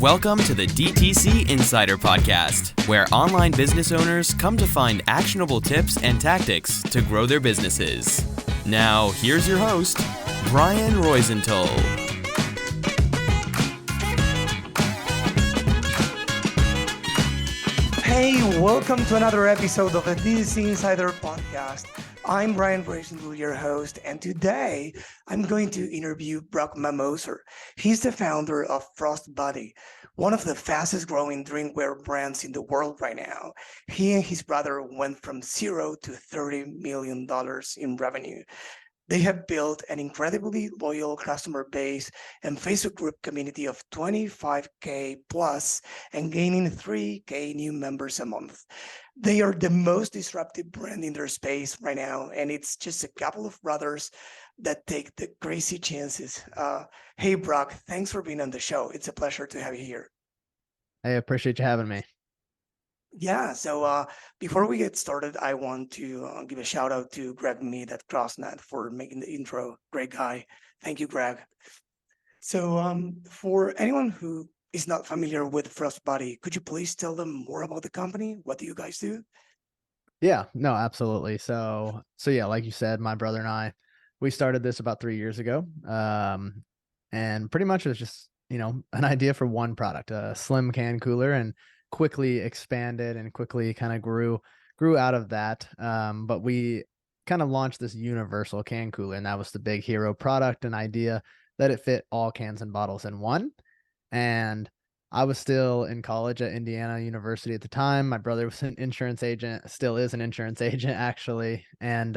Welcome to the DTC Insider Podcast, where online business owners come to find actionable tips and tactics to grow their businesses. Now, here's your host, Brian Roisenthal. Hey, welcome to another episode of the DTC Insider Podcast. I'm Brian Roisenthal, your host, and today I'm going to interview Brock Mamoser. He's the founder of Frostbody, one of the fastest growing drinkware brands in the world right now. He and his brother went from $0 to $30 million in revenue. They have built an incredibly loyal customer base and Facebook group community of 25K plus and gaining 3K new members a month. They are the most disruptive brand in their space right now, and it's just a couple of brothers that take the crazy chances. Hey, Brock, thanks for being on the show. It's a pleasure to have you here. I appreciate you having me. Yeah, so before we get started, I want to give a shout out to Greg Mead at CrossNet for making the intro. Great guy. Thank you, Greg. So for anyone who is not familiar with Frostbody, could you please tell them more about the company? What do you guys do? Yeah, no, absolutely. So yeah, like you said, my brother and I, we started this about 3 years ago. And pretty much it was just, an idea for one product, a slim can cooler, and quickly expanded and quickly kind of grew out of that. But we kind of launched this universal can cooler, and that was the big hero product and idea that it fit all cans and bottles in one. And I was still in college at Indiana University at the time. My brother was an insurance agent, still is an insurance agent actually. And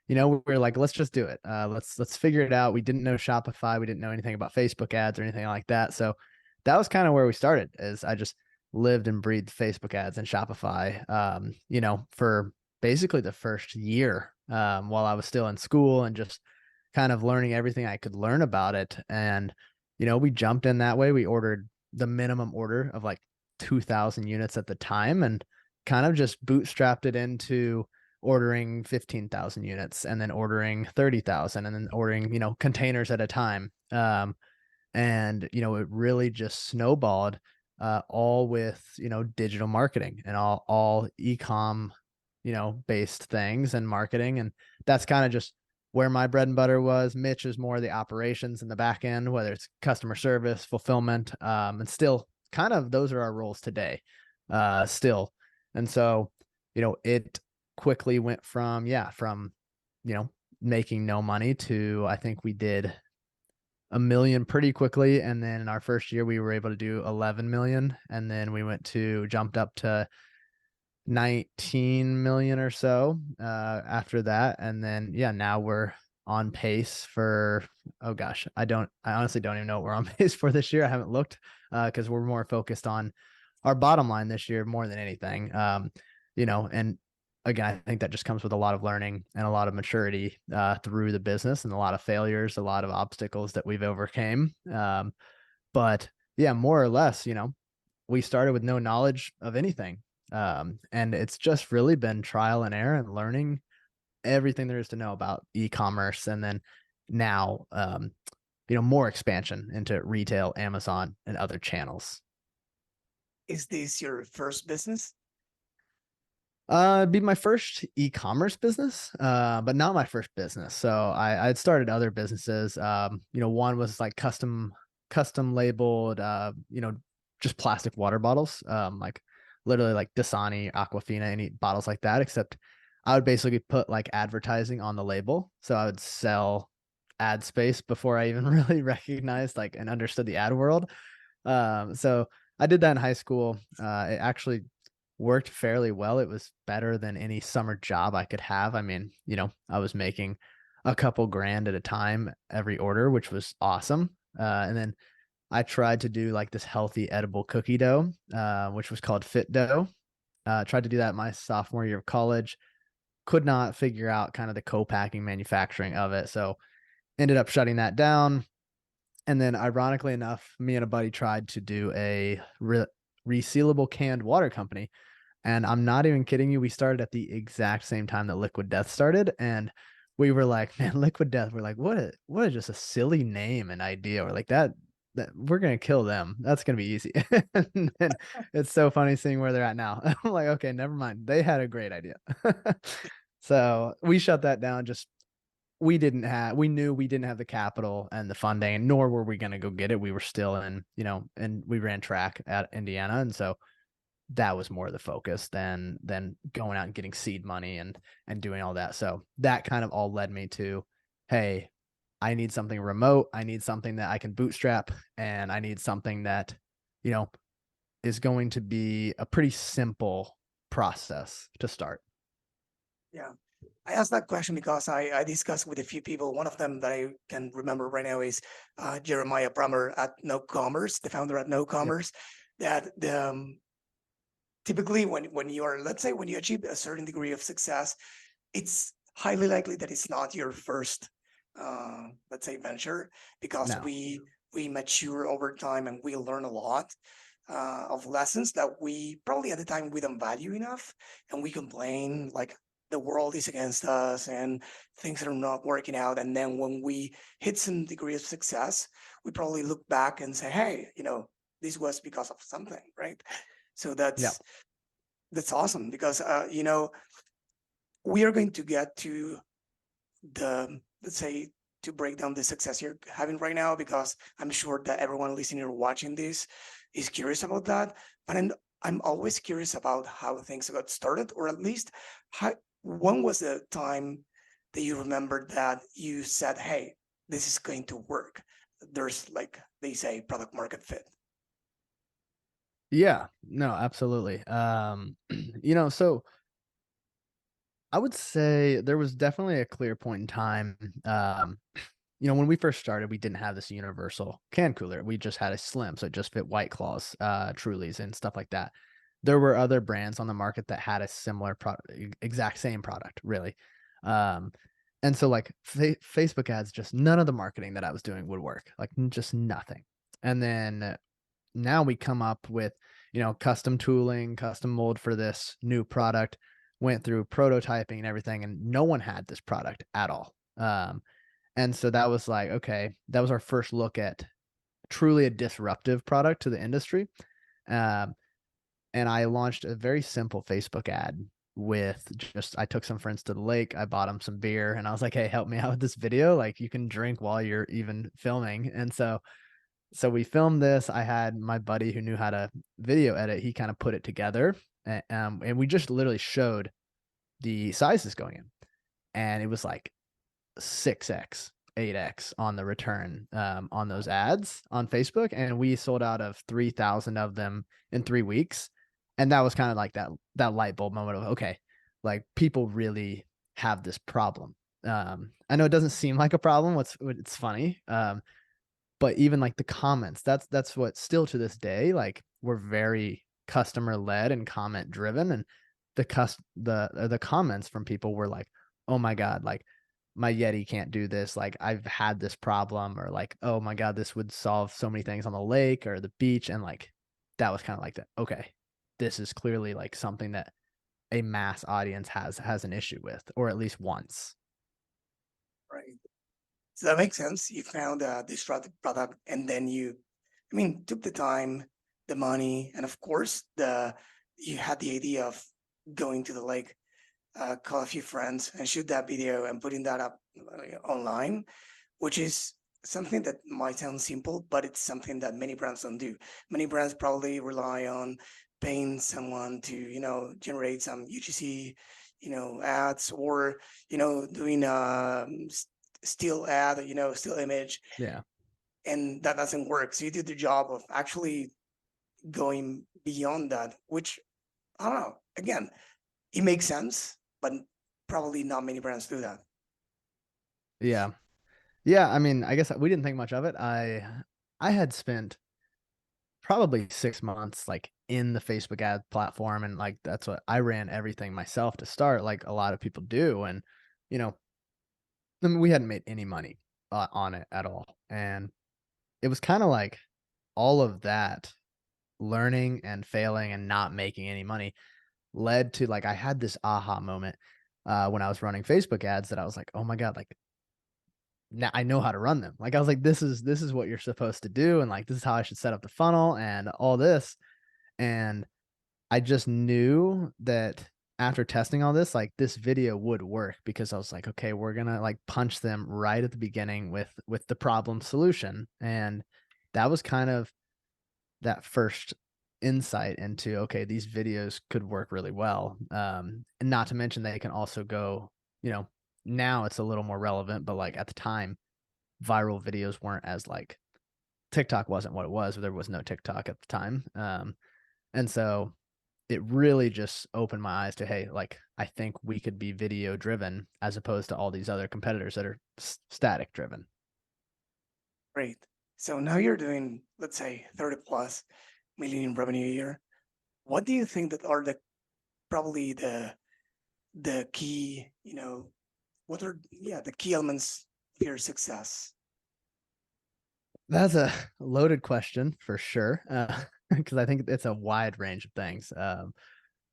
we were like, let's just do it. Let's figure it out. We didn't know Shopify. We didn't know anything about Facebook ads or anything like that. So that was kind of where we started. Is I just lived and breathed Facebook ads and Shopify, for basically the first year, while I was still in school and just kind of learning everything I could learn about it. And, we jumped in that way. We ordered the minimum order of like 2,000 units at the time and kind of just bootstrapped it into ordering 15,000 units and then ordering 30,000 and then ordering, containers at a time. And, it really just snowballed, all with, digital marketing and all e-com, based things and marketing. And that's kind of just where my bread and butter was. Mitch is more the operations in the back end, whether it's customer service, fulfillment, and still kind of those are our roles today, still. And so, it quickly went from making no money to, I think we did $1 million pretty quickly. And then in our first year, we were able to do 11 million. And then we jumped up to 19 million or so after that. And then, now we're on pace for, I honestly don't even know what we're on pace for this year. I haven't looked because we're more focused on our bottom line this year more than anything. And again, I think that just comes with a lot of learning and a lot of maturity through the business and a lot of failures, a lot of obstacles that we've overcame. But yeah, more or less, we started with no knowledge of anything. And it's just really been trial and error and learning everything there is to know about e-commerce. And then now, more expansion into retail, Amazon, and other channels. Is this your first business? It'd be my first e-commerce business, but not my first business. So I'd started other businesses. One was like custom labeled, just plastic water bottles, like literally like Dasani, Aquafina, any bottles like that, except I would basically put like advertising on the label. So I would sell ad space before I even really recognized and understood the ad world. So I did that in high school. It actually worked fairly well. It was better than any summer job I could have. I mean, I was making a couple grand at a time every order, which was awesome. And then I tried to do like this healthy edible cookie dough, which was called Fit Dough. Tried to do that my sophomore year of college. Could not figure out kind of the co-packing manufacturing of it. So ended up shutting that down. And then ironically enough, me and a buddy tried to do a resealable canned water company. And I'm not even kidding you. We started at the exact same time that Liquid Death started. And we were like, man, Liquid Death. We're like, what is just a silly name and idea. We're like, that we're going to kill them. That's going to be easy. And it's so funny seeing where they're at now. I'm like, okay, never mind. They had a great idea. So we shut that down. We knew we didn't have the capital and the funding, nor were we going to go get it. We were still in, and we ran track at Indiana. And so that was more the focus than going out and getting seed money and doing all that. So that kind of all led me to, hey, I need something remote. I need something that I can bootstrap, and I need something that, is going to be a pretty simple process to start. Yeah. I asked that question because I discussed with a few people. One of them that I can remember right now is Jeremiah Brummer at No Commerce, the founder at No Commerce. Yep. That the typically when you are, let's say, when you achieve a certain degree of success, it's highly likely that it's not your first, let's say, venture, because we mature over time and we learn a lot of lessons that we probably at the time we don't value enough, and we complain like the world is against us and things are not working out. And then when we hit some degree of success, we probably look back and say, hey, this was because of something, right? So that's awesome, because we are going to get to the, let's say, to break down the success you're having right now, because I'm sure that everyone listening or watching this is curious about that. But I'm always curious about how things got started, or at least when was the time that you remembered that you said, hey, this is going to work? There's, like they say, product market fit. Yeah, no, absolutely. So I would say there was definitely a clear point in time. When we first started, we didn't have this universal can cooler. We just had a slim, so it just fit White Claws, Trulies, and stuff like that. There were other brands on the market that had a similar product, exact same product, really. And so like Facebook ads, just none of the marketing that I was doing would work, like just nothing. And then now we come up with, custom tooling, custom mold for this new product, went through prototyping and everything, and no one had this product at all. And so that was like, okay, that was our first look at truly a disruptive product to the industry. And I launched a very simple Facebook ad with I took some friends to the lake. I bought them some beer, and I was like, hey, help me out with this video. Like, you can drink while you're even filming. And so we filmed this. I had my buddy who knew how to video edit. He kind of put it together, and we just literally showed the sizes going in, and it was like 6x, 8x on the return on those ads on Facebook. And we sold out of 3,000 of them in 3 weeks. And that was kind of like that light bulb moment of, okay, like people really have this problem. I know it doesn't seem like a problem. It's funny. But even like the comments, that's what still to this day, like we're very customer led and comment driven. And the comments from people were like, oh my God, like my Yeti can't do this. Like I've had this problem, or like, oh my God, this would solve so many things on the lake or the beach. And like, that was kind of like that. Okay, this is clearly like something that a mass audience has an issue with, or at least once. Right. So that makes sense. You found a disruptive product, and then took the time, the money, and of course, you had the idea of going to the lake, call a few friends, and shoot that video and putting that up online, which is something that might sound simple, but it's something that many brands don't do. Many brands probably rely on paying someone to, generate some UGC, ads, or, doing still ad, still image. Yeah. And that doesn't work. So you did the job of actually going beyond that, which, I don't know, again, it makes sense, but probably not many brands do that. Yeah. Yeah. I mean, I guess we didn't think much of it. I had spent probably 6 months like in the Facebook ad platform, and like that's what I ran everything myself to start, like a lot of people do. And I mean, we hadn't made any money on it at all. And it was kind of like all of that learning and failing and not making any money led to, like, I had this aha moment when I was running Facebook ads that I was like, oh my God, like now I know how to run them. Like I was like, this is what you're supposed to do. And like, this is how I should set up the funnel and all this. And I just knew that after testing all this, like this video would work because I was like, okay, we're going to like punch them right at the beginning with the problem solution. And that was kind of that first insight into, okay, these videos could work really well. And not to mention they can also go, now it's a little more relevant, but like at the time, viral videos weren't as like TikTok wasn't what it was. There was no TikTok at the time. And so it really just opened my eyes to, hey, like I think we could be video driven as opposed to all these other competitors that are static driven. Great. So now you're doing, let's say, 30 plus million in revenue a year. What do you think that are probably the key, what are the key elements of your success? That's a loaded question for sure, because I think it's a wide range of things.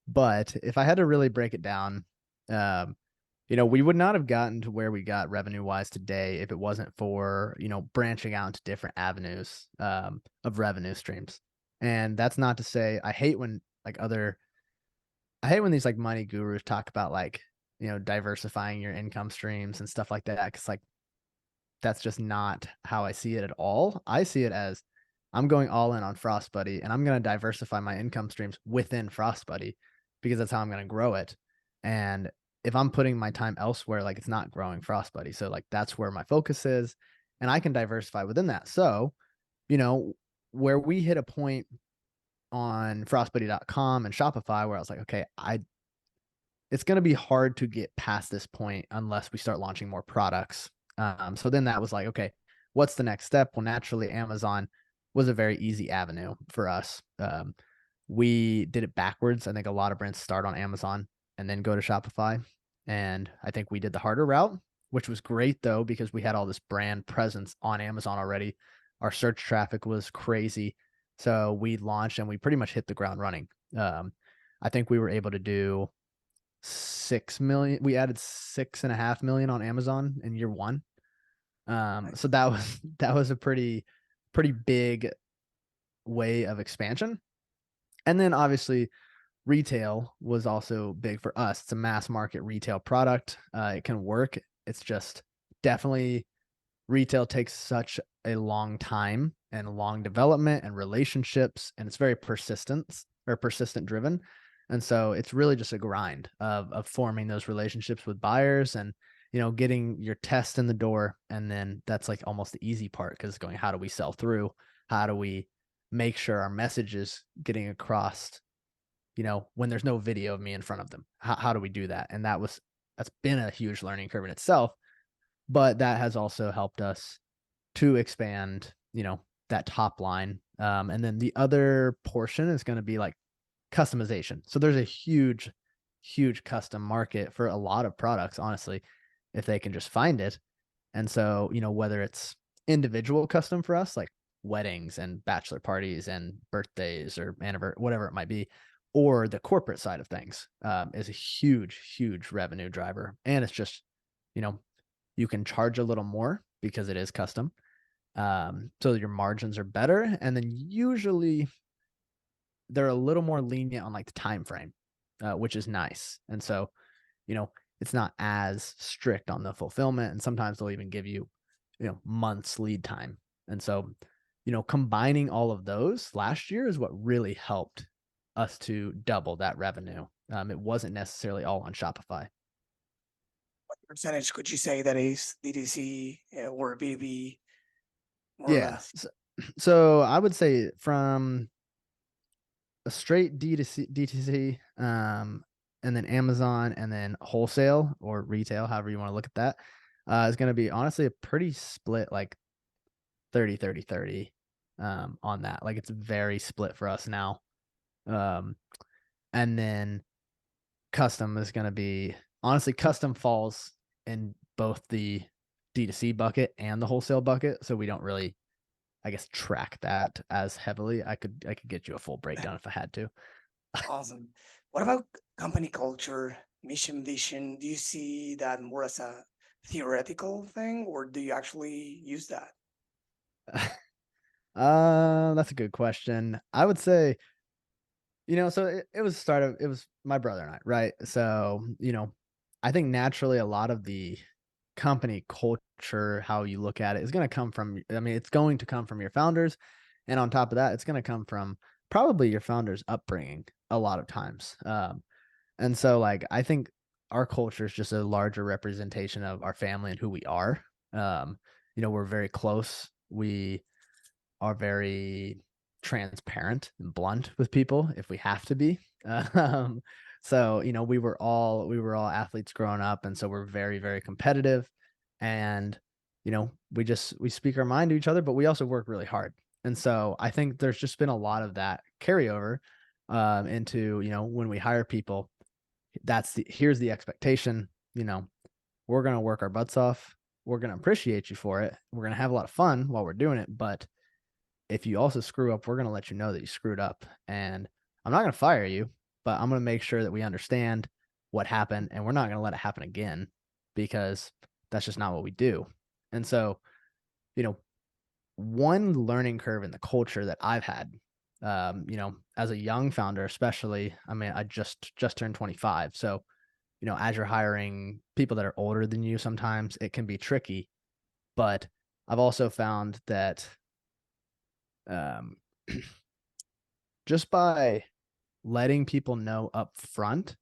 But if I had to really break it down, we would not have gotten to where we got revenue wise today if it wasn't for, branching out into different avenues of revenue streams. And that's not to say I hate when these like money gurus talk about like, diversifying your income streams and stuff like that. Cause like, that's just not how I see it at all. I see it as I'm going all in on FrostBuddy and I'm going to diversify my income streams within FrostBuddy because that's how I'm going to grow it. And if I'm putting my time elsewhere, like it's not growing FrostBuddy. So like that's where my focus is and I can diversify within that. So, where we hit a point on frostbuddy.com and Shopify where I was like, okay, it's going to be hard to get past this point unless we start launching more products. So then that was like, okay, what's the next step? Well, naturally, Amazon was a very easy avenue for us. We did it backwards. I think a lot of brands start on Amazon and then go to Shopify. And I think we did the harder route, which was great though, because we had all this brand presence on Amazon already. Our search traffic was crazy. So we launched and we pretty much hit the ground running. I think we were able to do 6 million. We added 6.5 million on Amazon in year one. So that was a pretty big way of expansion. And then obviously retail was also big for us. It's a mass market retail product. It can work. It's just definitely retail takes such a long time and long development and relationships, and it's very persistent driven. And so it's really just a grind of forming those relationships with buyers and, getting your test in the door. And then that's like almost the easy part because going, how do we sell through? How do we make sure our message is getting across, when there's no video of me in front of them? How do we do that? And that's been a huge learning curve in itself, but that has also helped us to expand, that top line. And then the other portion is going to be like customization. So there's a huge custom market for a lot of products, honestly, if they can just find it. And so, whether it's individual custom for us, like weddings and bachelor parties and birthdays or anniversary, whatever it might be, or the corporate side of things is a huge revenue driver. And it's just, you can charge a little more because it is custom. So your margins are better. And then usually they're a little more lenient on like the time frame, which is nice. And so, it's not as strict on the fulfillment. And sometimes they'll even give you, months lead time. And so, combining all of those last year is what really helped us to double that revenue. It wasn't necessarily all on Shopify. What percentage could you say that is DTC or B2B, more or less? So I would say from a straight DTC, and then Amazon, and then wholesale or retail, however you want to look at that, is going to be honestly a pretty split, like 30 on that. Like it's very split for us now. And then custom is going to be, honestly, custom falls in both the D2C bucket and the wholesale bucket. So we don't really, I guess, track that as heavily. I could get you a full breakdown if I had to. Awesome. What about company culture, mission, vision? Do you see that more as a theoretical thing, or do you actually use that? That's a good question. I would say, so it was my brother and I, right? So, I think naturally a lot of the company culture, how you look at it, is going to come from, it's going to come from your founders. And on top of that, it's going to come from probably your founders' upbringing a lot of times. And so, like, I think our culture is just a larger representation of our family and who we are. We're very close. We are very transparent and blunt with people if we have to be. Um, so we were all athletes growing up, and so we're very, very competitive, and we speak our mind to each other, but we also work really hard. And so I think there's just been a lot of that carryover into when we hire people. Here's the expectation. We're gonna work our butts off. We're gonna appreciate you for it. We're gonna have a lot of fun while we're doing it, but if you also screw up, we're going to let you know that you screwed up. And I'm not going to fire you, but I'm going to make sure that we understand what happened, and we're not going to let it happen again, because that's just not what we do. And so, one learning curve in the culture that I've had, as a young founder, especially, I just turned 25. So, as you're hiring people that are older than you, sometimes it can be tricky, but I've also found that um, just by letting people know up front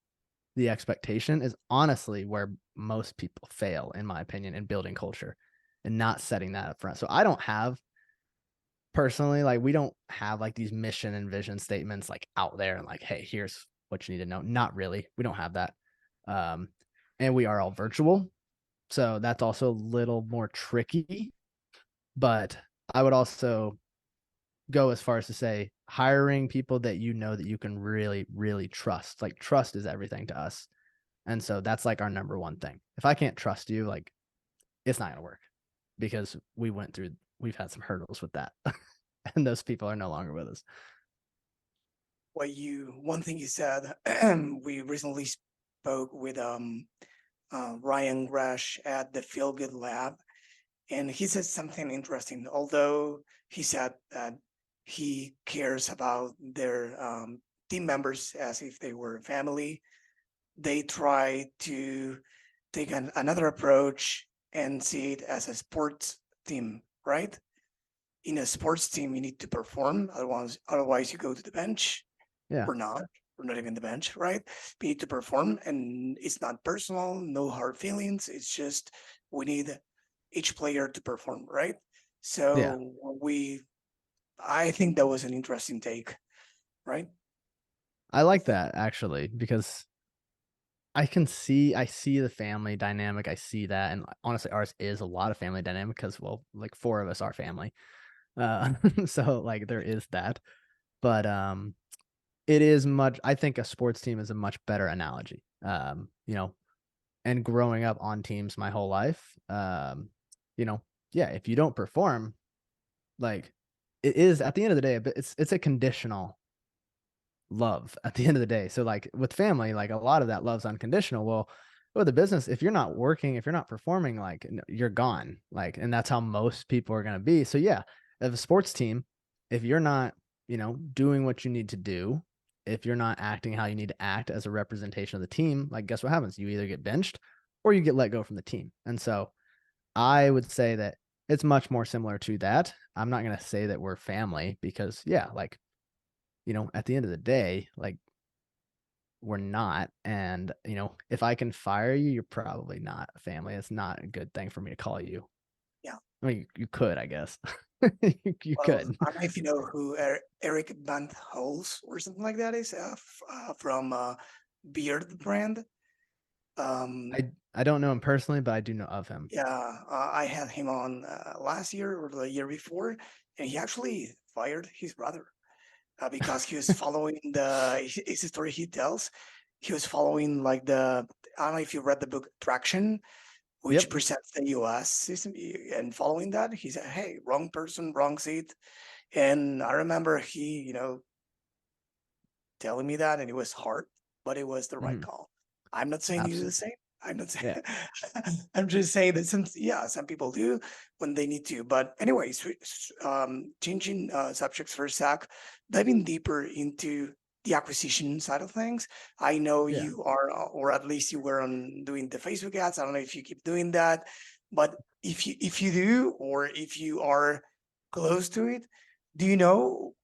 the expectation is honestly where most people fail, in my opinion, in building culture, and not setting that up front. So I don't have personally, like, we don't have like these mission and vision statements like out there and like, hey, here's what you need to know. Not really. We don't have that. Um, and we are all virtual. So that's also a little more tricky. But I would also go as far as to say hiring people that that you can really, really trust. Like, trust is everything to us. And so that's like our number one thing. If I can't trust you, like, it's not going to work, because we've had some hurdles with that. And those people are no longer with us. One thing you said, we recently spoke with Ryan Rush at the Feel Good Lab, and he said something interesting. Although he said that he cares about their team members as if they were family, they try to take another approach and see it as a sports team, right? In a sports team, you need to perform, otherwise you go to the bench. Yeah. We're not. We're not even the bench, right? We need to perform, and it's not personal, no hard feelings. It's just we need each player to perform, right? Yeah. So I think that was an interesting take, right? I like that, actually, because I see the family dynamic. I see that. And honestly, ours is a lot of family dynamic because, well, like, four of us are family. So like there is that. But it is I think a sports team is a much better analogy. And growing up on teams my whole life, yeah, if you don't perform, like, it is at the end of the day, but it's a conditional love at the end of the day. So like with family, like, a lot of that love's unconditional. Well, with the business, if you're not working, if you're not performing, like, you're gone. Like, and that's how most people are going to be. So yeah, as a sports team, if you're not, doing what you need to do, if you're not acting how you need to act as a representation of the team, like, guess what happens? You either get benched or you get let go from the team. And so I would say that it's much more similar to that. I'm not going to say that we're family, because yeah, like, at the end of the day, like, we're not. And, if I can fire you, you're probably not a family. It's not a good thing for me to call you. Yeah. I mean, you could, I guess. You Well, could. I don't know if you know who Eric Van Hols or something like that is, from Beard brand. Um, I don't know him personally, but I do know of him. yeah, I had him on last year or the year before, and he actually fired his brother because he was following it's a story he tells. He was following like I don't know if you read the book Traction, which Yep. presents the US system, and following that, he said, "Hey, wrong person, wrong seat." And I remember he, telling me that, and it was hard, but it was the right Mhm. call. I'm not saying you do the Absolutely. same. I'm not saying, Yeah. I'm just saying that some people do when they need to. But anyways, changing subjects for a sec, diving deeper into the acquisition side of things. I know Yeah. you are, or at least you were on doing the Facebook ads. I don't know if you keep doing that, but if you do, or if you are close to it, do you know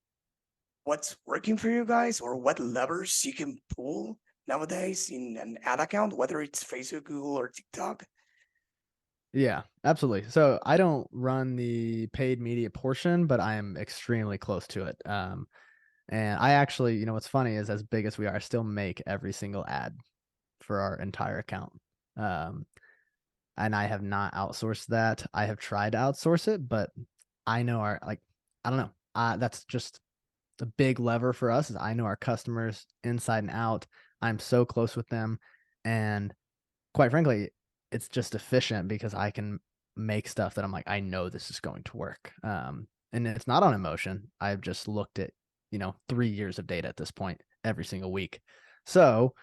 what's working for you guys, or what levers you can pull nowadays in an ad account, whether it's Facebook, Google, or TikTok? Yeah, absolutely. So I don't run the paid media portion, but I am extremely close to it. And I actually, what's funny is as big as we are, I still make every single ad for our entire account. Um, and I have not outsourced that. I have tried to outsource it, but I know I don't know. That's just a big lever for us is I know our customers inside and out. I'm so close with them. And quite frankly, it's just efficient because I can make stuff that I'm like, I know this is going to work. And it's not on emotion. I've just looked at, 3 years of data at this point every single week. So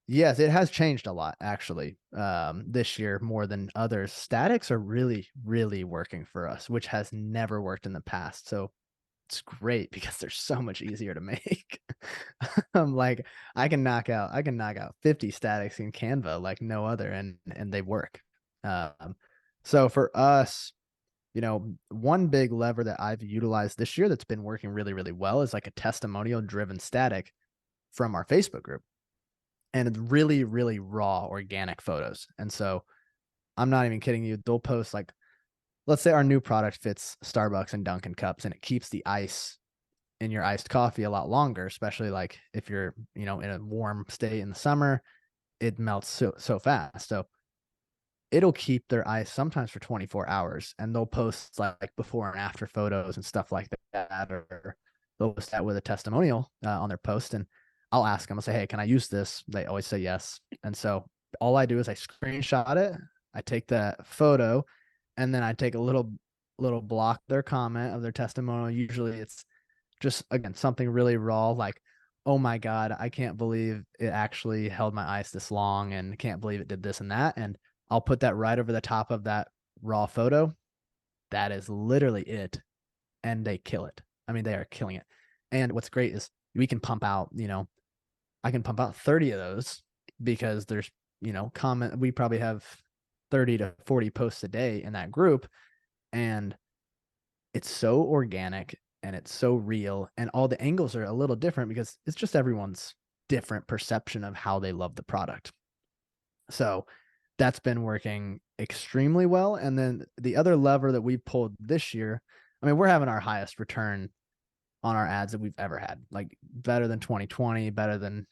yes, it has changed a lot actually. This year more than others. Statics are really, really working for us, which has never worked in the past. So it's great because they're so much easier to make. I'm like, I can knock out 50 statics in Canva like no other, and they work. Um, so for us, one big lever that I've utilized this year that's been working really, really well is like a testimonial driven static from our Facebook group. And it's really, really raw organic photos. And so I'm not even kidding you. They'll post like, let's say our new product fits Starbucks and Dunkin' cups and it keeps the ice in your iced coffee a lot longer, especially like if you're, in a warm state in the summer, it melts so fast. So it'll keep their ice sometimes for 24 hours, and they'll post like before and after photos and stuff like that, or they'll post that with a testimonial on their post. And I'll ask them, I'll say, hey, can I use this? They always say yes. And so all I do is I screenshot it, I take that photo, and then I take a little block their comment of their testimonial. Usually it's just, again, something really raw, like, oh my God, I can't believe it actually held my ice this long and can't believe it did this and that. And I'll put that right over the top of that raw photo. That is literally it. And they kill it. I mean, they are killing it. And what's great is we can pump out, I can pump out 30 of those because there's, we probably have 30 to 40 posts a day in that group. And it's so organic and it's so real. And all the angles are a little different because it's just everyone's different perception of how they love the product. So that's been working extremely well. And then the other lever that we pulled this year, I mean, we're having our highest return on our ads that we've ever had, like better than 2020, better than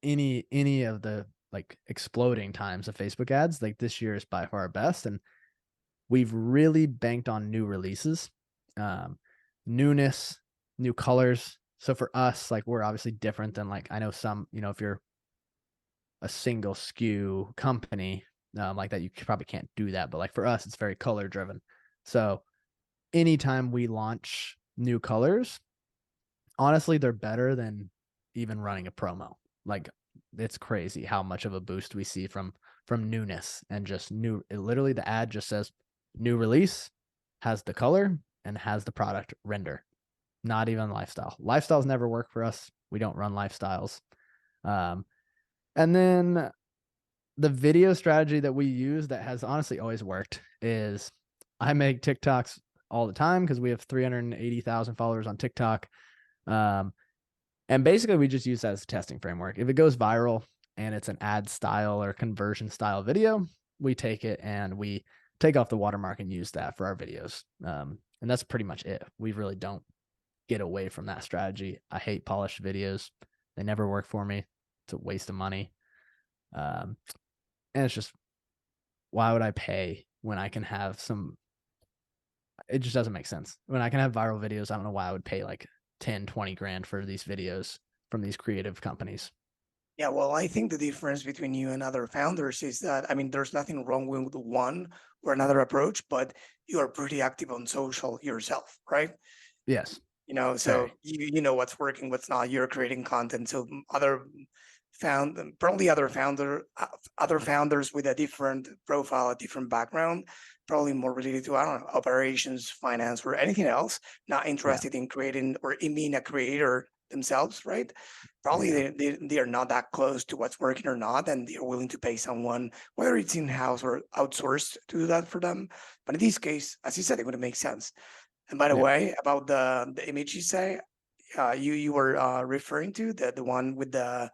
any of the like exploding times of Facebook ads. Like this year is by far our best. And we've really banked on new releases, newness, new colors. So for us, like we're obviously different than like, I know some, if you're a single SKU company like that, you probably can't do that. But like for us, it's very color driven. So anytime we launch new colors, honestly, they're better than even running a promo. Like it's crazy how much of a boost we see from newness and just new. Literally, the ad just says new release, has the color and has the product render. Not even lifestyle. Lifestyles never work for us. We don't run lifestyles. And then the video strategy that we use that has honestly always worked is I make TikToks all the time because we have 380,000 followers on TikTok. And basically we just use that as a testing framework. If it goes viral and it's an ad style or conversion style video, we take it and we take off the watermark and use that for our videos. And that's pretty much it. We really don't get away from that strategy. I hate polished videos. They never work for me. It's a waste of money. And it's just, why would I pay when I can have it just doesn't make sense. When I can have viral videos, I don't know why I would pay like 10, 20 grand for these videos from these creative companies. Yeah, well, I think the difference between you and other founders is that, I mean, there's nothing wrong with one or another approach, but you are pretty active on social yourself, right? Yes. So Very. you know what's working, what's not. You're creating content. So other found probably other founders with a different profile, a different background, probably more related to, I don't know, operations, finance, or anything else, not Yeah. interested in creating or in being a creator themselves, right? Probably Yeah. they are not that close to what's working or not, and they're willing to pay someone, whether it's in-house or outsourced, to do that for them. But in this case, as you said, it would make sense. And by the Yeah. way, about the image you say, you were referring to the one with the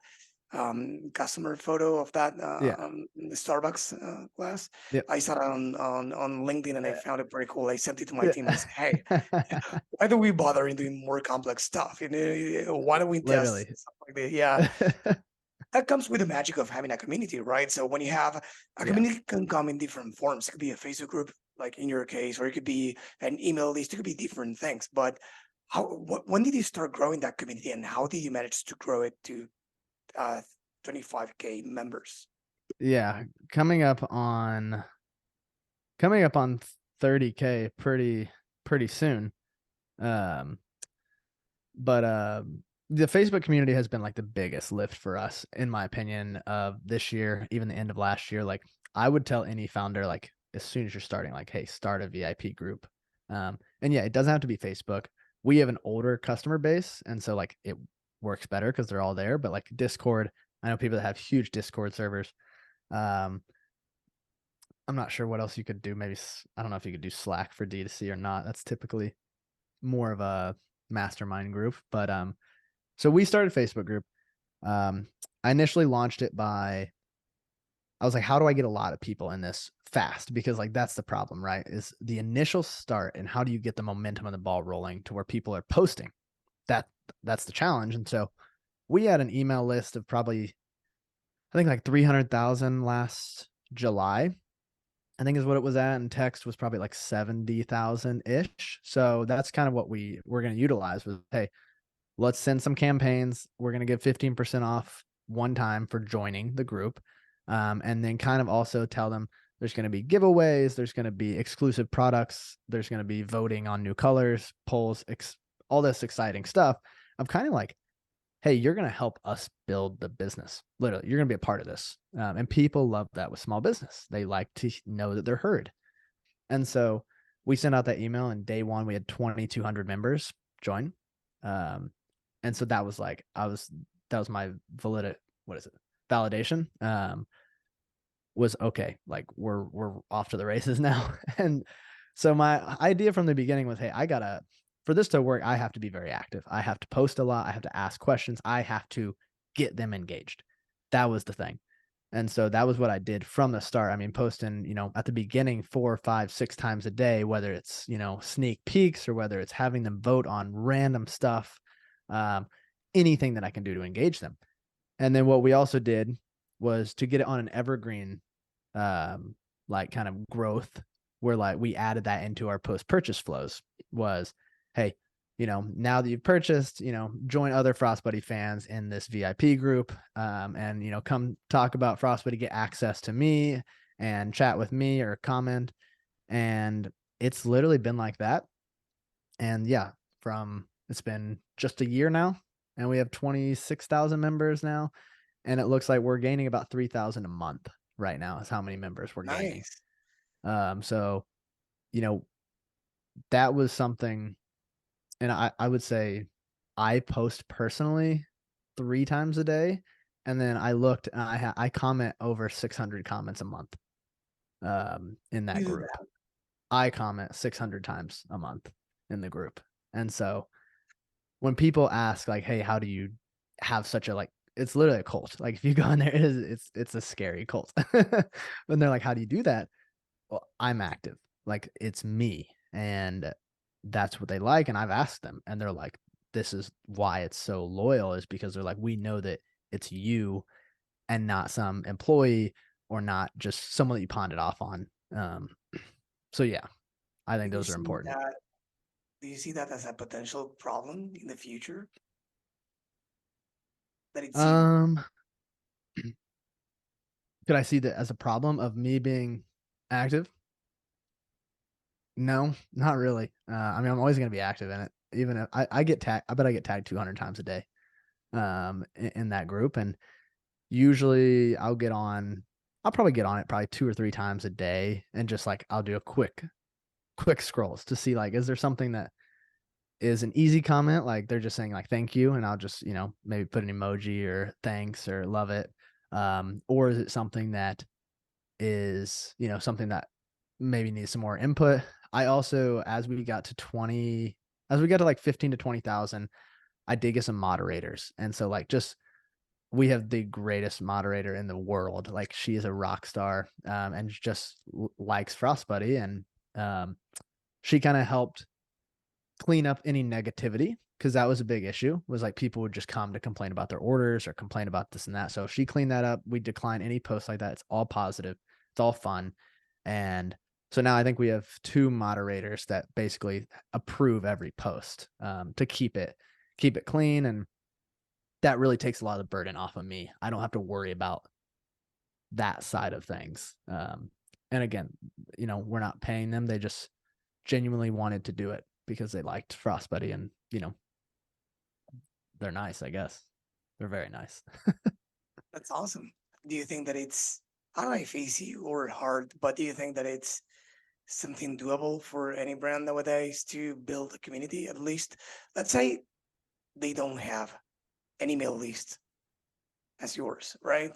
customer photo of that Yeah. the Starbucks glass. Yep. I saw it on LinkedIn and I found it very cool. I sent it to my team. I Yeah. said, "Hey, why do we bother in doing more complex stuff? Why don't we test Literally. stuff like this?" Yeah, that comes with the magic of having a community, right? So when you have a Yeah. community, can come in different forms. It could be a Facebook group, like in your case, or it could be an email list. It could be different things. But when did you start growing that community, and how did you manage to grow it to uh, 25K members? Yeah. Coming up on 30K pretty soon. Um, but the Facebook community has been like the biggest lift for us, in my opinion, of this year, even the end of last year. Like, I would tell any founder, like, as soon as you're starting, like, hey, start a VIP group. And yeah, it doesn't have to be Facebook. We have an older customer base, and so like it works better because they're all there. But like Discord, I know people that have huge Discord servers. Um, I'm not sure what else you could do. Maybe I don't know if you could do Slack for D2C or not. That's typically more of a mastermind group. But so we started a Facebook group. I initially launched it by, I was like, how do I get a lot of people in this fast? Because like that's the problem, right? Is the initial start, and how do you get the momentum of the ball rolling to where people are posting? That's the challenge. And so we had an email list of probably, I think, like 300,000 last July, I think is what it was at, and text was probably like 70,000 ish. So that's kind of what we're going to utilize was, hey, let's send some campaigns. We're going to give 15% off one time for joining the group. And then kind of also tell them there's going to be giveaways, there's going to be exclusive products, there's going to be voting on new colors, polls, all this exciting stuff. I'm kind of like, hey, you're going to help us build the business. Literally, you're going to be a part of this. And people love that with small business. They like to know that they're heard. And so we sent out that email, and day one, we had 2,200 members join. And so that was like, that was my validation. Was okay. Like we're off to the races now. And so my idea from the beginning was, hey, for this to work, I have to be very active. I have to post a lot. I have to ask questions. I have to get them engaged. That was the thing. And so that was what I did from the start. I mean, posting, at the beginning 4, 5, 6 times a day, whether it's, sneak peeks or whether it's having them vote on random stuff, anything that I can do to engage them. And then what we also did was to get it on an evergreen, like kind of growth, where like we added that into our post-purchase flows was, hey, now that you've purchased, join other Frost Buddy fans in this VIP group, and, come talk about Frost Buddy, get access to me and chat with me or comment. And it's literally been like that. And yeah, it's been just a year now, and we have 26,000 members now. And it looks like we're gaining about 3,000 a month right now is how many members we're gaining. Nice. So, that was something. And I would say I post personally 3 times a day. And then I looked, and I comment over 600 comments a month in that You do group. that. I comment 600 times a month in the group. And so when people ask like, hey, how do you have such a, like, it's literally a cult. Like if you go in there, it's a scary cult. When they're like, how do you do that? Well, I'm active. Like it's me. And that's what they like. And I've asked them, and they're like, this is why it's so loyal, is because they're like, we know that it's you and not some employee or not just someone that you pawned it off on. So yeah, I think Do you those are see important. that? Do you see that as a potential problem in the future? That it's you. Um, could I see that as a problem of me being active? No, not really. I mean, I'm always going to be active in it. Even if I get tagged, I bet I get tagged 200 times a day in that group. And usually I'll probably get on it probably 2 or 3 times a day, and just like I'll do a quick scrolls to see like, is there something that is an easy comment, like they're just saying like thank you, and I'll just, maybe put an emoji or thanks or love it. Or is it something that is, something that maybe needs some more input. I also, as we got to like 15 to 20,000, I did get some moderators. And so like just we have the greatest moderator in the world. Like she is a rock star, and just likes Frost Buddy. And she kind of helped clean up any negativity, because that was a big issue, was like people would just come to complain about their orders or complain about this and that. So she cleaned that up. We decline any posts like that. It's all positive. It's all fun. And so now I think we have 2 moderators that basically approve every post, to keep it clean. And that really takes a lot of the burden off of me. I don't have to worry about that side of things. And again, we're not paying them. They just genuinely wanted to do it because they liked Frost Buddy, and they're nice, I guess. They're very nice. That's awesome. Do you think that it's, I don't know if easy or hard, but do you think that it's something doable for any brand nowadays to build a community? At least, let's say they don't have an email list as yours, right?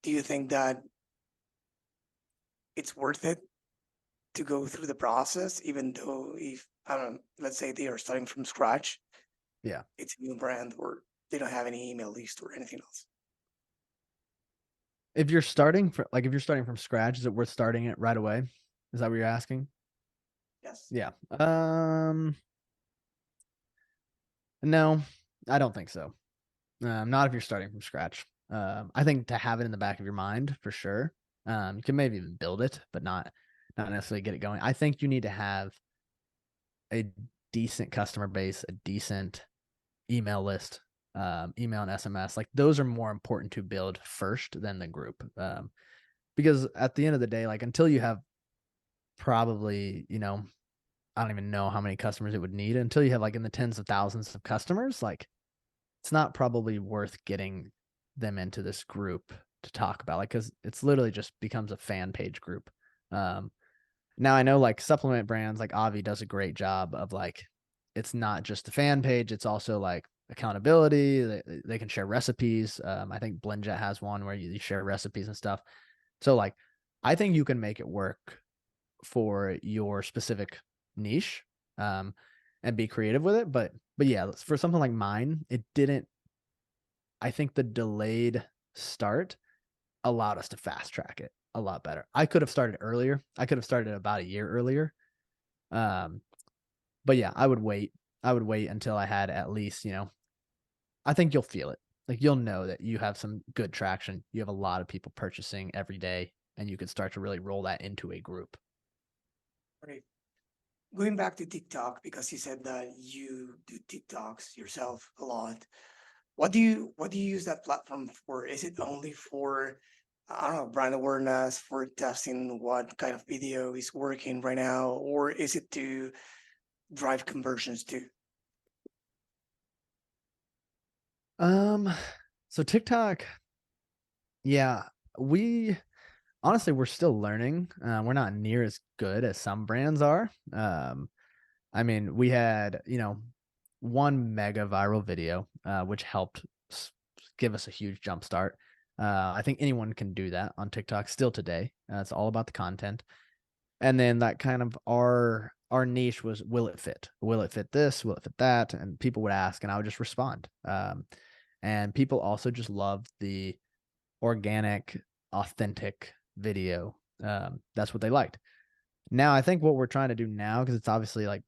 Do you think that it's worth it to go through the process, even though, if, I don't know, let's say they are starting from scratch, Yeah. it's a new brand, or they don't have any email list or anything else? If you're starting from scratch, is it worth starting it right away? Is that what you're asking? Yes. Yeah. No, I don't think so. Not if you're starting from scratch. I think to have it in the back of your mind for sure. You can maybe even build it, but not necessarily get it going. I think you need to have a decent customer base, a decent email list, email and SMS. Like those are more important to build first than the group. Because at the end of the day, like until you have probably, I don't even know how many customers it would need, until you have like in the tens of thousands of customers, like it's not probably worth getting them into this group to talk about, like, because it's literally just becomes a fan page group. Now I know like supplement brands like Avi does a great job of like, it's not just the fan page, it's also like accountability. They can share recipes. I think BlendJet has one where you share recipes and stuff. So like, I think you can make it work for your specific niche, and be creative with it. But yeah, for something like mine, it didn't. I think the delayed start allowed us to fast track it a lot better. I could have started earlier. I could have started about a year earlier. But yeah, I would wait. I would wait until I had at least, I think you'll feel it. Like you'll know that you have some good traction. You have a lot of people purchasing every day, and you could start to really roll that into a group. Right. Going back to TikTok, because you said that you do TikToks yourself a lot. What do you use that platform for? Is it only for, I don't know, brand awareness, for testing what kind of video is working right now, or is it to drive conversions too? So TikTok, yeah, we honestly, we're still learning. We're not near as good as some brands are. I mean, we had, one mega viral video, which helped give us a huge jump start. I think anyone can do that on TikTok still today. It's all about the content. And then that kind of our niche was, will it fit? Will it fit this? Will it fit that? And people would ask, and I would just respond. And people also just loved the organic, authentic video. That's what they liked. Now, I think what we're trying to do now, because it's obviously like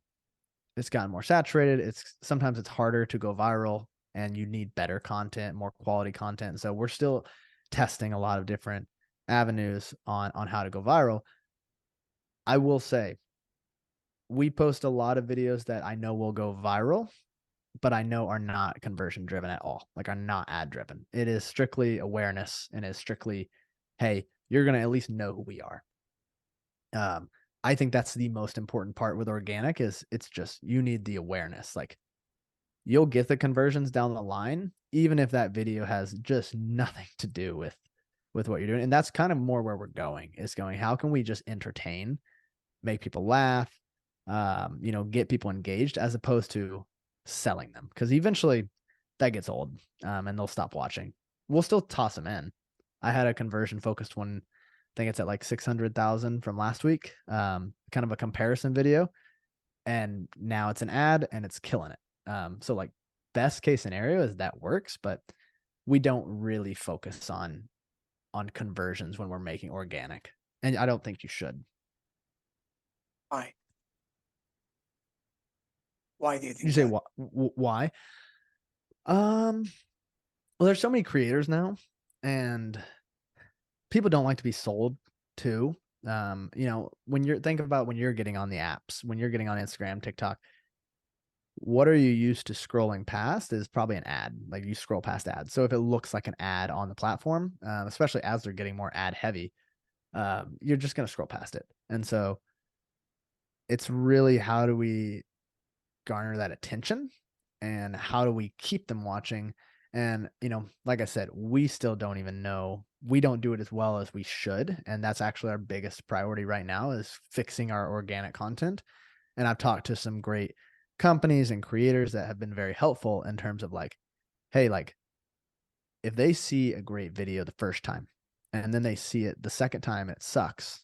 it's gotten more saturated, sometimes it's harder to go viral, and you need better content, more quality content. So we're still testing a lot of different avenues on how to go viral. I will say we post a lot of videos that I know will go viral, but I know are not conversion driven at all, like are not ad driven. It is strictly awareness, and is strictly, hey, you're going to at least know who we are. I think that's the most important part with organic, is it's just, you need the awareness. Like you'll get the conversions down the line, even if that video has just nothing to do with what you're doing. And that's kind of more where we're going, is going, how can we just entertain, make people laugh, get people engaged, as opposed to selling them? Because eventually that gets old, and they'll stop watching. We'll still toss them in. I had a conversion focused one, I think it's at like 600,000 from last week, kind of a comparison video. And now it's an ad and it's killing it. So like best case scenario is that works, but we don't really focus on conversions when we're making organic. And I don't think you should. Why? Why do you You think say that? why? Well, there's so many creators now, and people don't like to be sold to. When you're when you're getting on the apps, when you're getting on Instagram, TikTok, what are you used to scrolling past is probably an ad. Like, you scroll past ads. So if it looks like an ad on the platform, especially as they're getting more ad heavy, you're just going to scroll past it. And so it's really, how do we garner that attention, and how do we keep them watching? And, like I said, we still don't even know. We don't do it as well as we should. And that's actually our biggest priority right now, is fixing our organic content. And I've talked to some great companies and creators that have been very helpful in terms of like, hey, like, if they see a great video the first time and then they see it the second time, it sucks.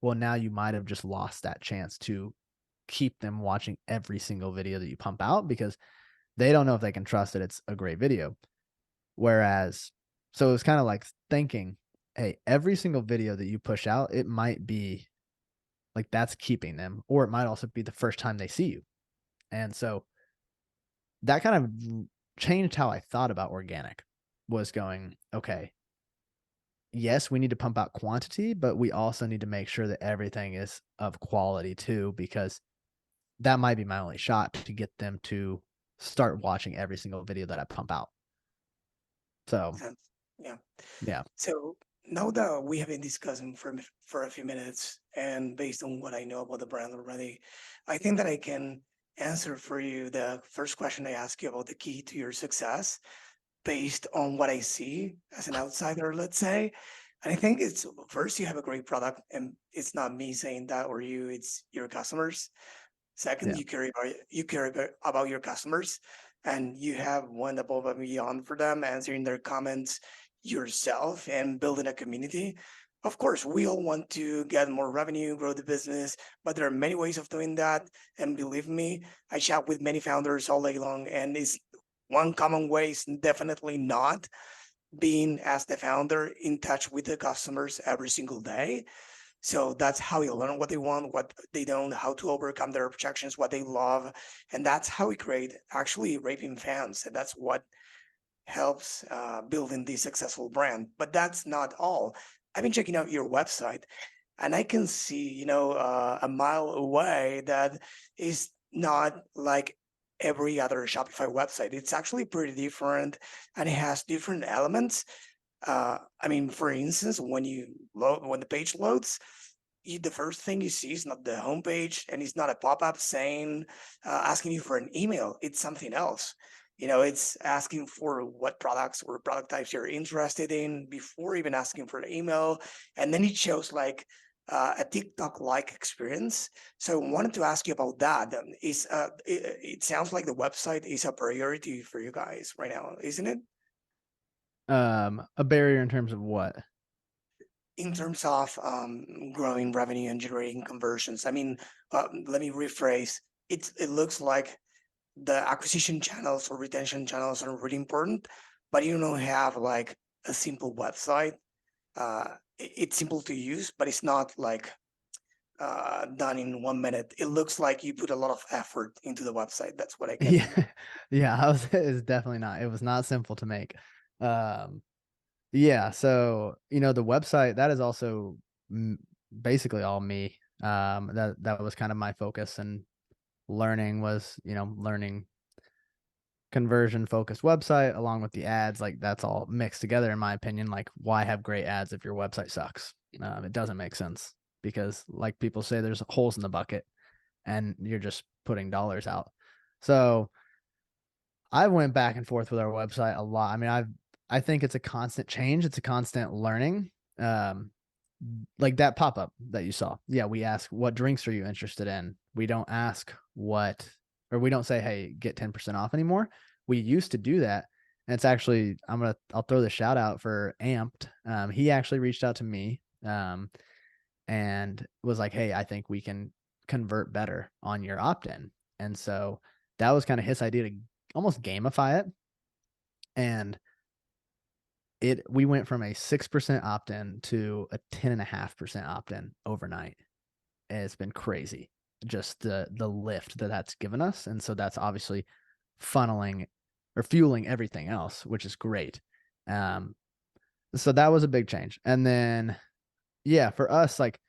Well, now you might have just lost that chance to keep them watching every single video that you pump out, because they don't know if they can trust that it's a great video. Whereas, so it's kind of like thinking, hey, every single video that you push out, it might be like, that's keeping them, or it might also be the first time they see you. And so that kind of changed how I thought about organic, was going, okay, yes, we need to pump out quantity, but we also need to make sure that everything is of quality too, because that might be my only shot to get them to start watching every single video that I pump out. So, Yeah. yeah. So now that we have been discussing for a few minutes, and based on what I know about the brand already, I think that I can answer for you the first question I asked you about the key to your success, based on what I see as an outsider, let's say. And I think it's, first, you have a great product, and it's not me saying that or you, it's your customers. Second, Yeah. you care about your customers, and you have went above and beyond for them, answering their comments yourself and building a community. Of course, we all want to get more revenue, grow the business, but there are many ways of doing that. And believe me, I chat with many founders all day long, and it's one common way is definitely not being, as the founder, in touch with the customers every single day. So that's how you learn what they want, what they don't, how to overcome their objections, what they love. And that's how we create actually raving fans. And that's what helps building the successful brand. But that's not all. I've been checking out your website, and I can see, a mile away, that is not like every other Shopify website. It's actually pretty different, and it has different elements. I mean, for instance, when the page loads, the first thing you see is not the homepage, and it's not a pop-up saying, asking you for an email. It's something else. It's asking for what products or product types you're interested in before even asking for the email, and then it shows like a TikTok-like experience. So I wanted to ask you about that. It sounds like the website is a priority for you guys right now, isn't it? A barrier in terms of what? In terms of growing revenue and generating conversions. I mean, let me rephrase. It looks like the acquisition channels or retention channels are really important, but you don't have like a simple website. It's simple to use, but it's not like done in 1 minute. It looks like you put a lot of effort into the website. That's what I can. Yeah. Yeah. It's definitely not. It was not simple to make. Um, yeah. So, the website, that is also basically all me. That was kind of my focus, and learning was, learning conversion focused website along with the ads. Like, that's all mixed together, in my opinion. Like, why have great ads if your website sucks? It doesn't make sense, because, like people say, there's holes in the bucket and you're just putting dollars out. So I went back and forth with our website a lot. I mean, I think it's a constant change. It's a constant learning. Like that pop-up that you saw. Yeah, we ask, what drinks are you interested in? We don't ask or we don't say, hey, get 10% off anymore. We used to do that. And it's actually, I'll throw the shout out for Amped. He actually reached out to me and was like, hey, I think we can convert better on your opt-in. And so that was kind of his idea to almost gamify it. And we went from a 6% opt-in to a 10.5% opt-in overnight. And it's been crazy, just the lift that's given us. And so that's obviously funneling or fueling everything else, which is great. So that was a big change. And then, yeah, for us, like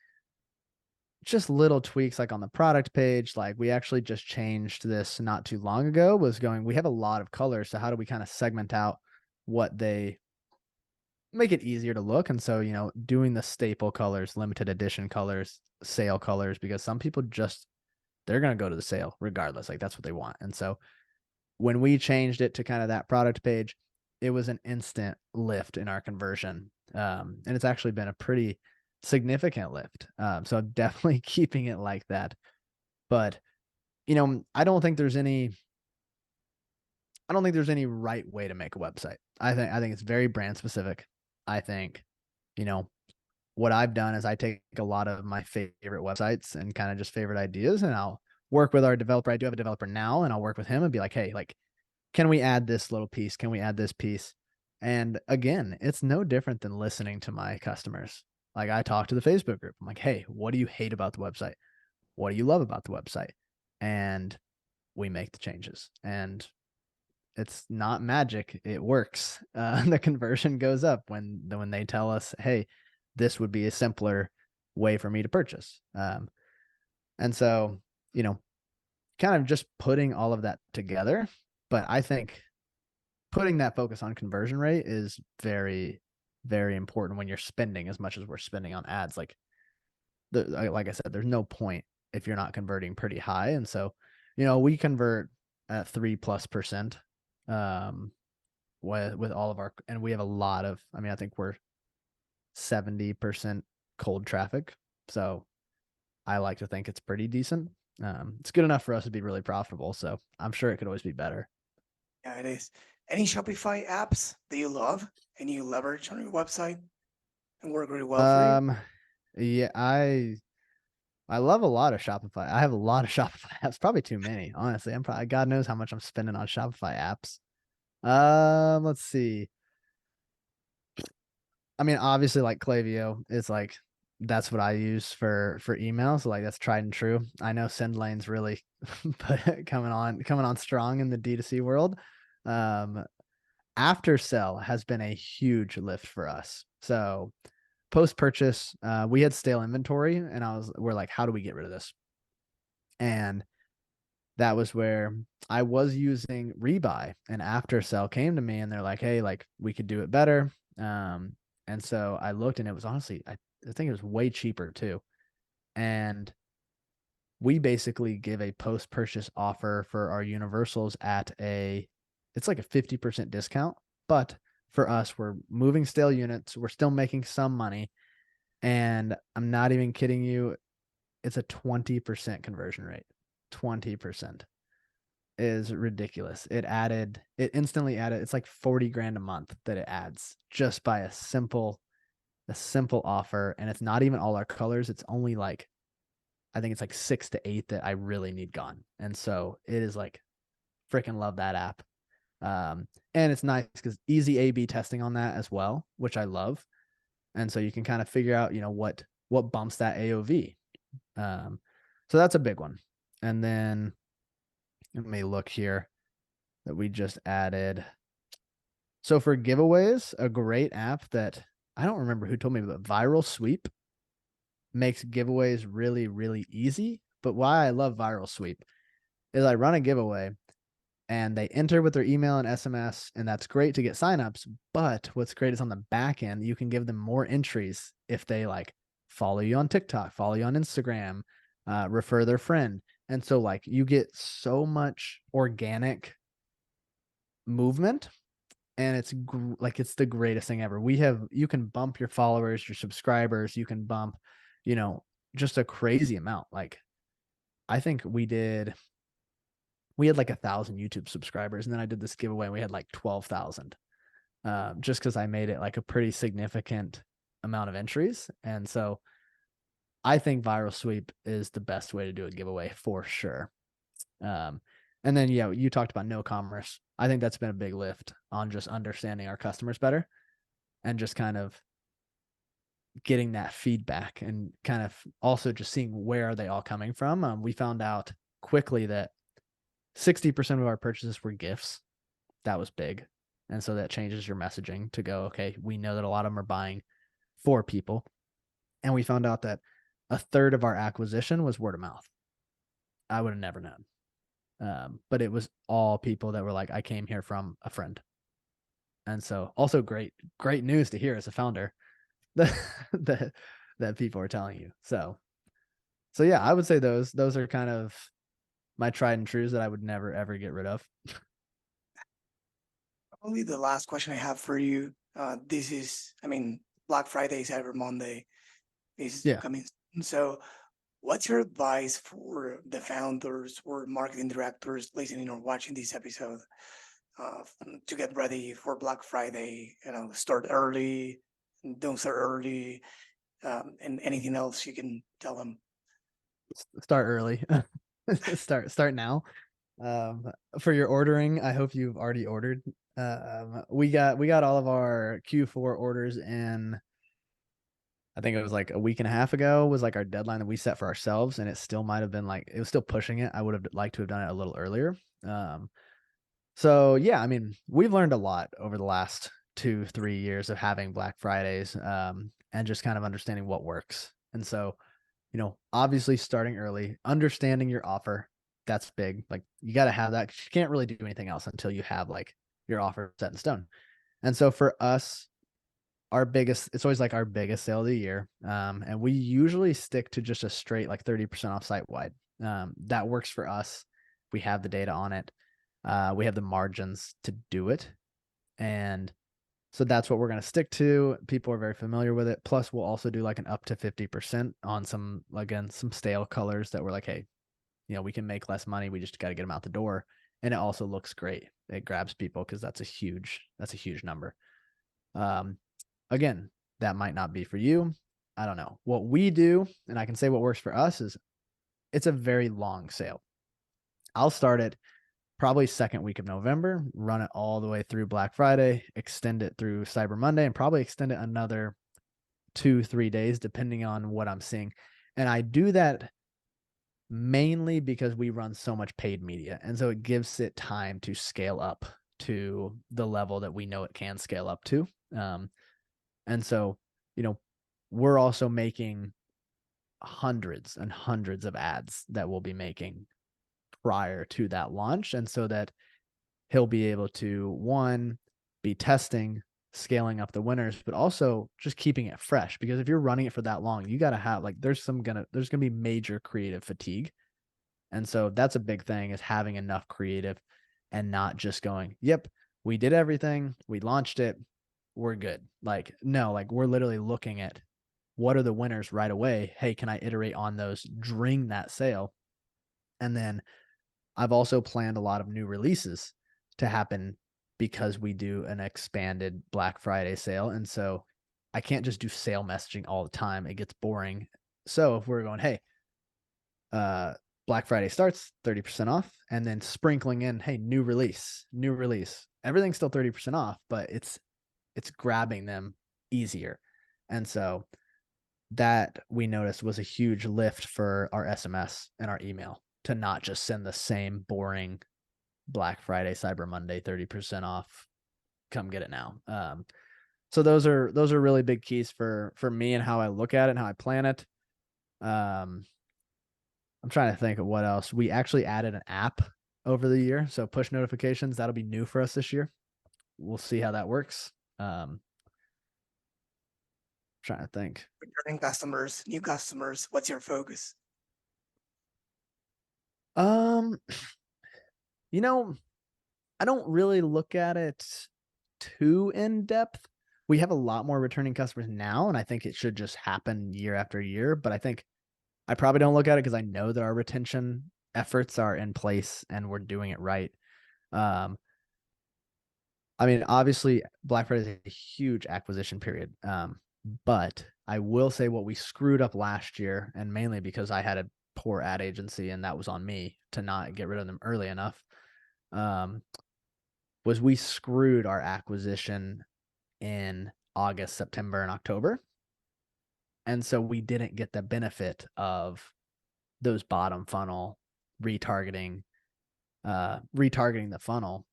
just little tweaks, like on the product page, like we actually just changed this not too long ago, we have a lot of colors. So how do we kind of segment out what they make it easier to look? And so, doing the staple colors, limited edition colors, sale colors, because some people they're going to go to the sale regardless. Like that's what they want. And so when we changed it to kind of that product page, it was an instant lift in our conversion. And it's actually been a pretty significant lift. So definitely keeping it like that. But, I don't think there's any right way to make a website. I think it's very brand specific. I think, what I've done is I take a lot of my favorite websites and kind of just favorite ideas, and I'll work with our developer. I do have a developer now, and I'll work with him and be like, hey, like, can we add this little piece? Can we add this piece? And again, it's no different than listening to my customers. Like I talk to the Facebook group. I'm like, hey, what do you hate about the website? What do you love about the website? And we make the changes. And it's not magic. It works. The conversion goes up when they tell us, hey, this would be a simpler way for me to purchase. And so, kind of just putting all of that together. But I think putting that focus on conversion rate is very, very important when you're spending as much as we're spending on ads. Like I said, there's no point if you're not converting pretty high. And so, we convert at 3+%, with all of and we have a lot of, I think we're 70% cold traffic. So I like to think it's pretty decent. It's good enough for us to be really profitable. So I'm sure it could always be better. Yeah, it is. Any Shopify apps that you love and you leverage on your website and work really well for you? Yeah, I love a lot of Shopify. I have a lot of Shopify apps, probably too many, honestly. God knows how much I'm spending on Shopify apps. Let's see. Obviously, like Klaviyo is like, that's what I use for email. So like that's tried and true. I know SendLane's really coming on strong in the D2C world. After sell has been a huge lift for us. So post purchase, we had stale inventory, and we're like, how do we get rid of this? And that was where I was using Rebuy, and after sell came to me and they're like, hey, like we could do it better. And so I looked, and it was honestly, I think it was way cheaper too. And we basically give a post purchase offer for our universals it's like a 50% discount. But for us, we're moving stale units. We're still making some money. And I'm not even kidding you. It's a 20% conversion rate. 20% is ridiculous. It instantly added, it's like 40 grand a month that it adds just by a simple offer. And it's not even all our colors. It's only like, I think it's like 6 to 8 that I really need gone. And so it is like, freaking love that app. And it's nice because easy A/B testing on that as well, which I love. And so you can kind of figure out, what bumps that AOV. So that's a big one. And then let me look here that we just added. So for giveaways, a great app that I don't remember who told me, but Viral Sweep makes giveaways really, really easy. But why I love Viral Sweep is I run a giveaway and they enter with their email and SMS, and that's great to get signups. But what's great is on the back end, you can give them more entries if they like follow you on TikTok, follow you on Instagram, refer their friend. And so like you get so much organic movement, and it's like it's the greatest thing ever. You can bump your followers, your subscribers, you can bump, just a crazy amount. Like I think we had like 1,000 YouTube subscribers, and then I did this giveaway and we had like 12,000. Just because I made it like a pretty significant amount of entries. And so I think viral sweep is the best way to do a giveaway for sure. And then, yeah, you talked about no commerce. I think that's been a big lift on just understanding our customers better and just kind of getting that feedback and kind of also just seeing where are they all coming from. We found out quickly that 60% of our purchases were gifts. That was big. And so that changes your messaging to go, okay, we know that a lot of them are buying for people. And we found out that a third of our acquisition was word of mouth. I would have never known. But it was all people that were like, I came here from a friend. And so also great news to hear as a founder that people are telling you. So yeah, I would say those are kind of my tried and trues that I would never, ever get rid of. Only the last question I have for you. This is, Black Friday, Cyber Monday is Yeah. coming. So, what's your advice for the founders or marketing directors listening or watching this episode to get ready for Black Friday? Start early, don't start early, and anything else you can tell them. Start early. start now. For your ordering, I hope you've already ordered. We got all of our Q4 orders in. I think it was like a week and a half ago was like our deadline that we set for ourselves, and it still might have been like it was still pushing it. I would have liked to have done it a little earlier. So yeah, we've learned a lot over the last 2-3 years of having Black Fridays, and just kind of understanding what works. And so, obviously starting early, understanding your offer, that's big. Like you got to have that. You can't really do anything else until you have like your offer set in stone. And so for us, it's always like our biggest sale of the year. And we usually stick to just a straight like 30% off site wide. That works for us. We have the data on it. We have the margins to do it. And so that's what we're going to stick to. People are very familiar with it. Plus we'll also do like an up to 50% on some stale colors that we're like, hey, we can make less money. We just got to get them out the door. And it also looks great. It grabs people because that's a huge number. Again, that might not be for you. I don't know. What we do, and I can say what works for us, is it's a very long sale. I'll start it probably second week of November, run it all the way through Black Friday, extend it through Cyber Monday, and probably extend it another 2-3 days, depending on what I'm seeing. And I do that mainly because we run so much paid media. And so it gives it time to scale up to the level that we know it can scale up to. And so, we're also making hundreds and hundreds of ads that we'll be making prior to that launch. And so that he'll be able to, one, be testing, scaling up the winners, but also just keeping it fresh. Because if you're running it for that long, you got to have there's going to be major creative fatigue. And so that's a big thing, is having enough creative and not just going, yep, we did everything, we launched it, we're good. Like, no, like we're literally looking at what are the winners right away. Hey, can I iterate on those during that sale? And then I've also planned a lot of new releases to happen because we do an expanded Black Friday sale. And so I can't just do sale messaging all the time. It gets boring. So if we're going, hey, Black Friday starts 30% off, and then sprinkling in, hey, new release, everything's still 30% off, but it's grabbing them easier. And so that we noticed was a huge lift for our SMS and our email, to not just send the same boring Black Friday, Cyber Monday, 30% off, come get it now. So those are really big keys for me and how I look at it and how I plan it. I'm trying to think of what else. We actually added an app over the year. So push notifications, that'll be new for us this year. We'll see how that works. Trying to think. Returning customers, new customers, what's your focus? I don't really look at it too in depth. We have a lot more returning customers now, and I think it should just happen year after year. But I think I probably don't look at it because I know that our retention efforts are in place and we're doing it right. Um, I mean, obviously, Black Friday is a huge acquisition period. But I will say what we screwed up last year, and mainly because I had a poor ad agency, and that was on me to not get rid of them early enough, um, was we screwed our acquisition in August, September, and October. And so we didn't get the benefit of those bottom funnel retargeting, retargeting the funnel.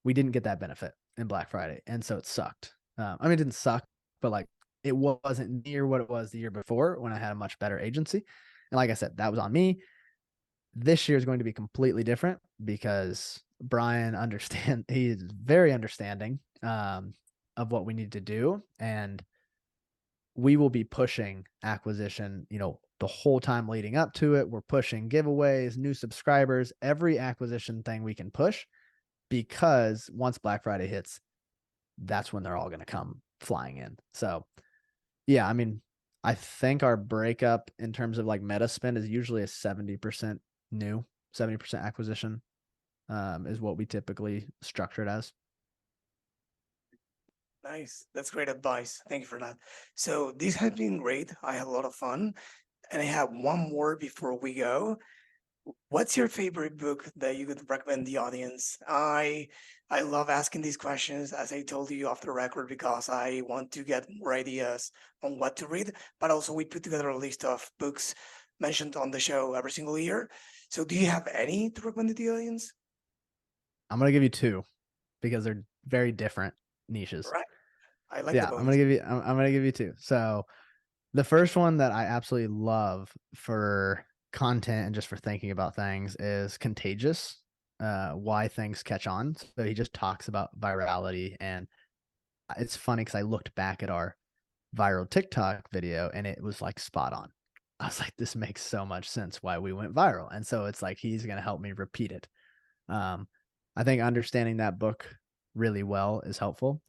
We didn't get that benefit in Black Friday. And so it sucked. I mean, it didn't suck, but like it wasn't near what it was the year before when I had a much better agency. And like I said, that was on me. This year is going to be completely different because Brian he is very understanding of what we need to do. And we will be pushing acquisition, the whole time leading up to it. We're pushing giveaways, new subscribers, every acquisition thing we can push, because once Black Friday hits, that's when they're all going to come flying in. So yeah, I mean, I think our breakup in terms of like meta spend is usually a 70% new, 70% acquisition, is what we typically structure it as. Nice. That's great advice. Thank you for that. So this has been great. I had a lot of fun. And I have one more before we go. What's your favorite book that you could recommend the audience? I love asking these questions, as I told you off the record, because I want to get more ideas on what to read. But also, we put together a list of books mentioned on the show every single year. So, do you have any to recommend to the audience? I'm going to give you two because they're very different niches. All right. I like the Yeah, bonus. I'm going to give you two. So the first one that I absolutely love for content and just for thinking about things is Contagious, Why Things Catch On. So he just talks about virality, and it's funny because I looked back at our viral TikTok video and it was like spot on. I was like, this makes so much sense why we went viral. And so it's like he's going to help me repeat it. I think understanding that book really well is helpful.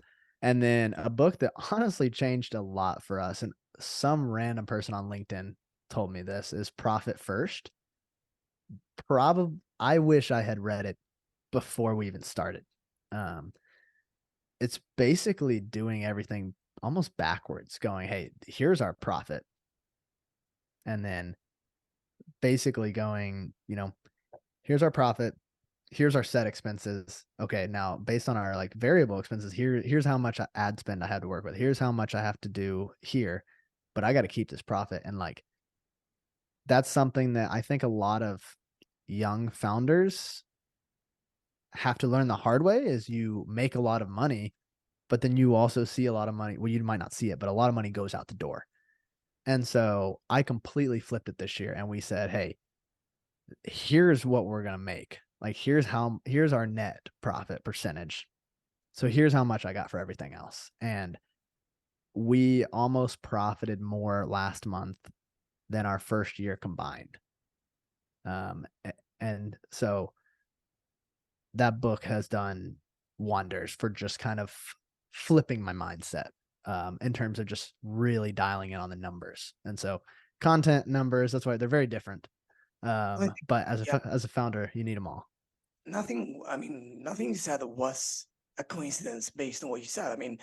And then a book that honestly changed a lot for us, and some random person on LinkedIn told me this, is Profit First. Probably, I wish I had read it before we even started. It's basically doing everything almost backwards, going, hey, here's our profit. And then basically going, here's our profit. Here's our set expenses. Okay, now based on our like variable expenses, here's how much ad spend I have to work with. Here's how much I have to do here, but I got to keep this profit. And like, that's something that I think a lot of young founders have to learn the hard way. Is you make a lot of money, but then you also see a lot of money. Well, you might not see it, but a lot of money goes out the door. And so I completely flipped it this year, and we said, hey, here's what we're going to make. Like, here's our net profit percentage. So here's how much I got for everything else. And we almost profited more last month than our first year combined. And so that book has done wonders for just kind of flipping my mindset, in terms of just really dialing in on the numbers. And so content, numbers, that's why they're very different. But as a founder, you need them all. Nothing you said was a coincidence based on what you said. I mean,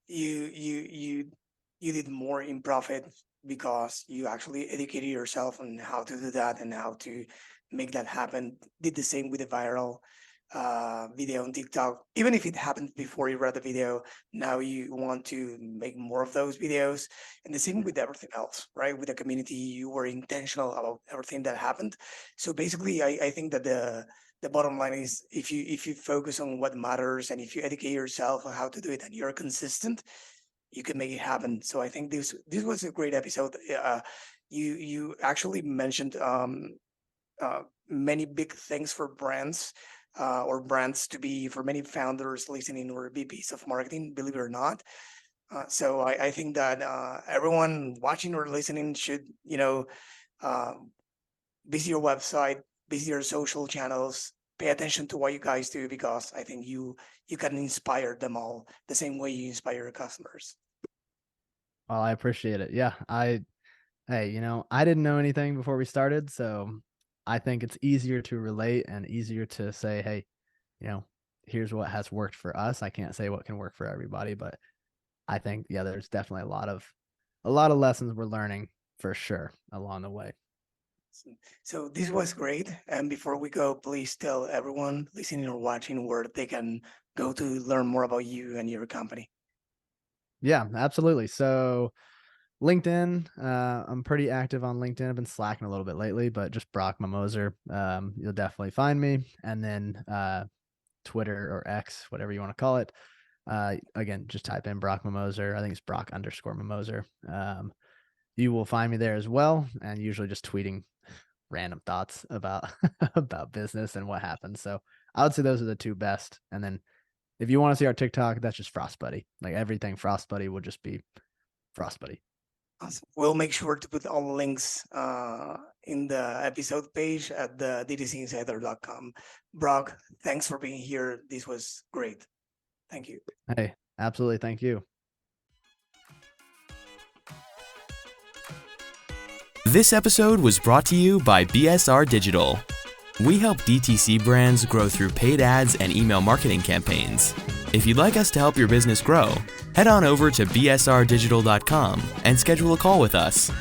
you did more in profit because you actually educated yourself on how to do that and how to make that happen. Did the same with the viral video on TikTok. Even if it happened before you read the video, now you want to make more of those videos. And the same with everything else, right? With the community, you were intentional about everything that happened. So basically, I think that the bottom line is if you focus on what matters and if you educate yourself on how to do it and you're consistent, you can make it happen. So I think this was a great episode. You actually mentioned many big things for brands, or brands to be, for many founders listening, or VPs of marketing, believe it or not. So I think that everyone watching or listening should, uh, visit your website, visit your social channels, pay attention to what you guys do, because I think you can inspire them all the same way you inspire your customers. Well, I appreciate it. Yeah, hey, I didn't know anything before we started, so I think it's easier to relate and easier to say, hey, here's what has worked for us. I can't say what can work for everybody, but I think, yeah, there's definitely a lot of lessons we're learning for sure along the way. So this was great. And before we go, please tell everyone listening or watching where they can go to learn more about you and your company. Yeah, absolutely. So LinkedIn, I'm pretty active on LinkedIn. I've been slacking a little bit lately, but just Brock Mimoser, you'll definitely find me. And then Twitter or X, whatever you want to call it. Again, just type in Brock Mimoser. I think it's Brock_Mimoser. You will find me there as well, and usually just tweeting random thoughts about about business and what happens. So I would say those are the two best. And then if you want to see our TikTok, that's just Frost Buddy. Like everything Frost Buddy will just be Frost Buddy. Awesome. We'll make sure to put all the links in the episode page at the DTCinsider.com. Brock, thanks for being here. This was great. Thank you. Hey, absolutely. Thank you. This episode was brought to you by BSR Digital. We help DTC brands grow through paid ads and email marketing campaigns. If you'd like us to help your business grow, head on over to bsrdigital.com and schedule a call with us.